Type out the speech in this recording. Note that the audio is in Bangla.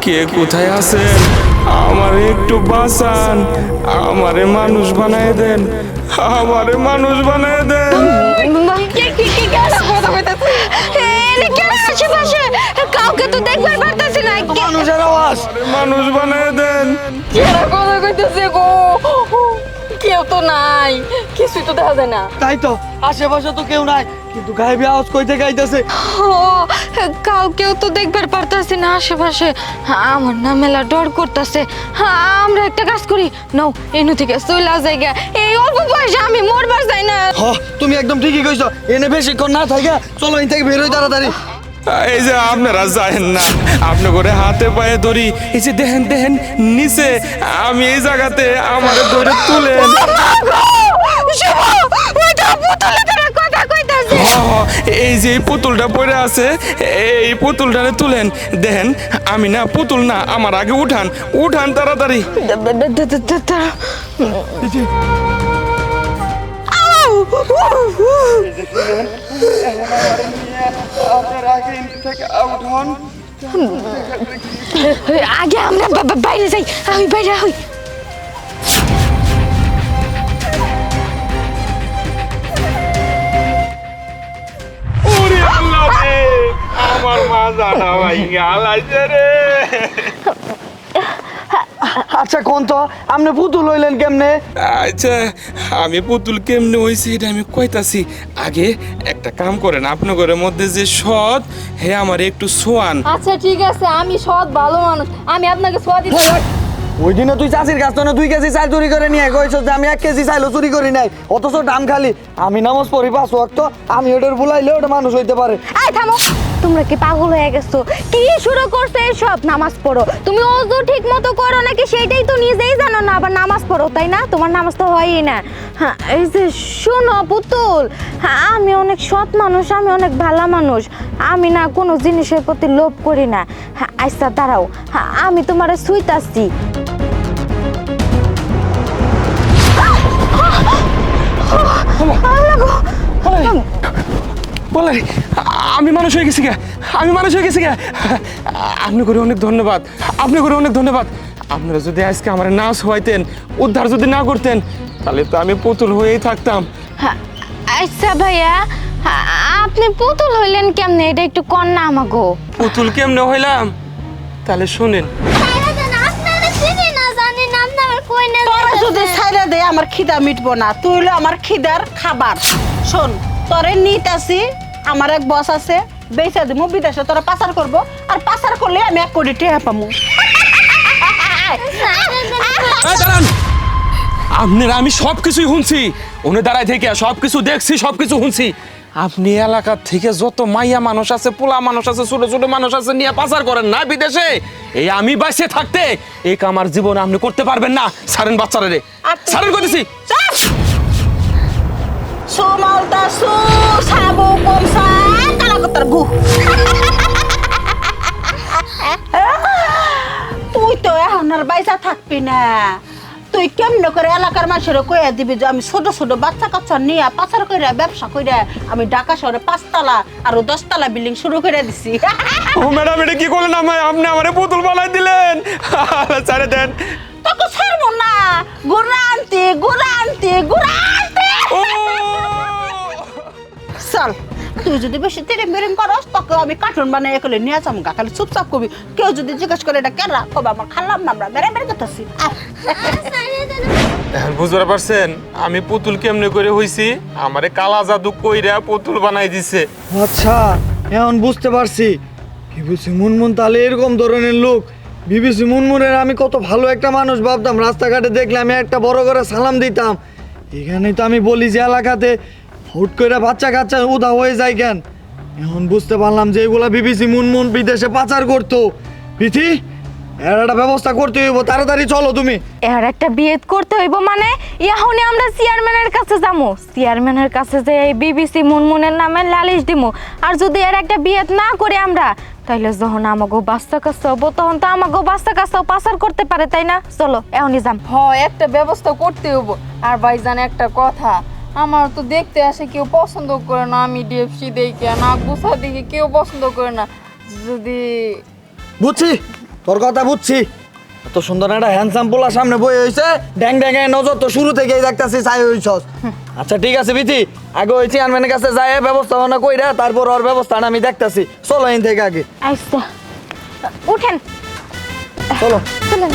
কে কোথায় আছেন? আমারে একটু বাঁচান, আমারে মানুষ বানায় দেন, আমারে মানুষ বানায় দেন। কাউকে তো দেখবার পারতেছি না। মানুষের আওয়াজ। আমারে মানুষ বানায় দেন। কথা কইতেছে গো, কেউ তো নাই, কিছুই তো দেখা যায় না। তাই তো, আশেপাশে তো কেউ নাই, কিন্তু গায়েবী আওয়াজ কই থেকে আইতাছে? ও, কাউকেও তো দেখবার পারতাছি না আশেপাশে। আমার না মেলা ডর করতেছে। আমরা একটা কাজ করি, নাও এনু থেকে চলে যাই গা। এই অল্প বয়সে আমি মরবার চাই না। হ, তুমি একদম ঠিকই কইছো। এনে বেশিক্ষণ না থাইগা চলো এখান থেকে বের হই তাড়াতাড়ি। এই যে আপনারা যায়েন না, আপনি করে হাতে পায়ে ধরি। এই যে দেখেন দেখেন নিচে, আমি এই জায়গাতে আমারে ধরে তুলেন। এই যে এই পুতুলটা পড়ে আছে, এই পুতুলটারে তুলেন। দেখেন আমি না পুতুল না, আমার আগে উঠান, উঠান তাড়াতাড়ি। আগে আমরা বাইরে যাই, আমি বাইরে হই। ওরে আল্লাহ রে, আমার মা জানা ভাই গালাইছে রে। আচ্ছা কোন তো আপনি পুতুল হইলেন কেমনে? আচ্ছা, আমি পুতুল কেমনে হয়েছি এটা আমি কইতাছি। আগে একটা কাম করেন, আপনার ঘরের মধ্যে যে সৎ, হে আমার একটু সোয়ান। আচ্ছা ঠিক আছে, আমি সৎ ভালো মানুষ, আমি আপনাকে ছোঁয়া দিতে। ওই দিনে তুই চাষির কাছ থেকে 2 কেজি চাল চুরি করে নিয়ে কইছ যে আমি 1 কেজি চাইলো চুরি করি নাই, অথচ দাম খালি। আমি নামাজ পড়ি 5 ওয়াক্ত, আমি ওটার বুলাইলে ওটা মানুষ হইতে পারে। আই থামো, তোমরা কি পাগল হয়ে গেছো? কি শুরু করছে এসব? নামাজ পড়ো, তুমি ওযু ঠিক মতো করো নাকি সেটাই তো নিজেই জানো না, আবার নামাজ পড়ো, তাই না? তোমার নামাজ তো হয়ই না। হ্যাঁ, এই যে শোনো পুতুল, হ্যাঁ, আমি অনেক সৎ মানুষ, আমি অনেক ভালো মানুষ, আমি না কোনো জিনিসের প্রতি লোভ করি না। হ্যাঁ, আচ্ছা দাঁড়াও, হ্যাঁ, আমি তোমারে ছুঁইতাছি। বলে আমি মানুষ হয়ে গেছি গে, আমি মানুষ হয়ে গেছি গে। আপনি করে অনেক ধন্যবাদ, আপনি করে অনেক ধন্যবাদ। আপনারা যদি আজকে আমার না হইতেন, উদ্ধার যদি না করতেন, তাহলে তো আমি পুতুল হয়েই থাকতাম। হ্যাঁ, আচ্ছা ভাইয়া, হ্যাঁ, আপনি পুতুল হইলেন কেমনে? এটা একটু কন না আমাগো। পুতুল কেমনে হইলাম তাহলে শুনেন। তোরা যদি ছাইরা দে আমার খিদা মিটবো না, তুই হলো আমার খিদার খাবার। শোন, তোরে নিতাছি, আমার এক বস আছে, বেচা দিমু, বিদেশে তোরা পাচার করবো, আর পাচার করলে আমি 1 কোটি টাকা পামু। আপনারা আমি সব কিছুই শুনছি, উনি দাঁড়ায় থেকে সব কিছু দেখছি, সব কিছু শুনছি। আপনি এলাকার থেকে যত মাইয়া মানুষ আছে, পোলা মানুষ আছে, ছোট ছোট মানুষ আছে নিয়ে পাচার করেন না বিদেশে, এই আমি বাইসে থাকতে এই কামার জীবনে আপনি করতে পারবেন না। ছাড়েন বাচ্চারা রে, ছাড়েন করতেছি। সুমালতা সু সাবু কমসা কালাকতার গু। তুই তো এখন আর বাইসা থাকবি না। তুই কেমনে করে এলাকার মানুষের কইয়া দিবি যে আমি ছোট ছোট বাচ্চা কাচ্চা নিয়ে পাচার করে ব্যবসা করে আমি ঢাকা শহরে 5 তলা আর 10 তলা বিল্ডিং শুরু করে দিছি। ও ম্যাডাম, এটা কি করলেন? আপনি আমারে পুতুল বানাই দিলেন। ছেড়ে দেন। তোকে ছাড়বো না। গুড়া আনতে চল, তুই যদি বেশি তেরে মেরেন করস তোকে আমি কার্টুন বানাই একলে নিয়ে যাবো গা। খালি চুপচাপ করবি, কেউ যদি জিজ্ঞেস করে এটা কেন কবে আমার খালাম না, আমরা মেরে মেরে করতেছি। এখন বুঝতে পারছেন আমি পুতুল কেমনে করে হইছি? আমারে কালা জাদু কইরা পুতুল বানাই দিছে। আচ্ছা, এখন বুঝতে পারছি বিবিসি মুনমুন তাহলে এরকম ধরনের লোক। বিবিসি মুনমুনের আমি কত ভালো একটা মানুষ ভাবতাম, রাস্তাঘাটে দেখলে আমি একটা বড় করে সালাম দিতাম। এখানেই তো আমি বলি যে এলাকাতে হুট করে বাচ্চা কাচ্চা উদা হয়ে যায় কেন। এখন বুঝতে পারলাম যে এগুলা বিবিসি মুনমুন বিদেশে পাচার করতো। পিথি, এর একটা ব্যবস্থা করতে হইব, তাড়াতাড়ি চলো তুমি। এর একটা বিয়ে করতে হইব মানে এখনই আমরা চেয়ারম্যানের কাছে যাবো, চেয়ারম্যানের কাছে যে এই বিবিসি মুনমুনের নামে লালিশ দিমু। আর যদি এর একটা বিয়ে না করে আমরা, তাইলে যখন আমাগো বাচ্চা কাচ্চা হবো তখন তো আমাগো বাচ্চা কাচ্চাও পাচার করতে পারে, তাই না? চলো এখনই যাম। হয় একটা ব্যবস্থা করতে হবো। আর ভাইজান একটা কথা, আমার তো দেখতে আসে কেউ পছন্দ করে না, আমি ডিএফসি দেখি না গুছা দেখি কেউ পছন্দ করে না। যদি বুঝছি, তোর কথা বুঝছি, এত সুন্দর একটা হ্যান্ডসাম পোলা সামনে বই হয়েছে, ড্যাং ড্যাং নজর তো শুরু থেকেই দেখতেছি চাই হইছস। আচ্ছা ঠিক আছে বিথি, আগে ওই চেয়ারম্যানের কাছে যায় ব্যবস্থাপনা কইরা তারপর ওর ব্যবস্থাটা আমি দেখতাছি। চলো এন থেকে আগে আচ্ছা উঠেন চলো। চলেন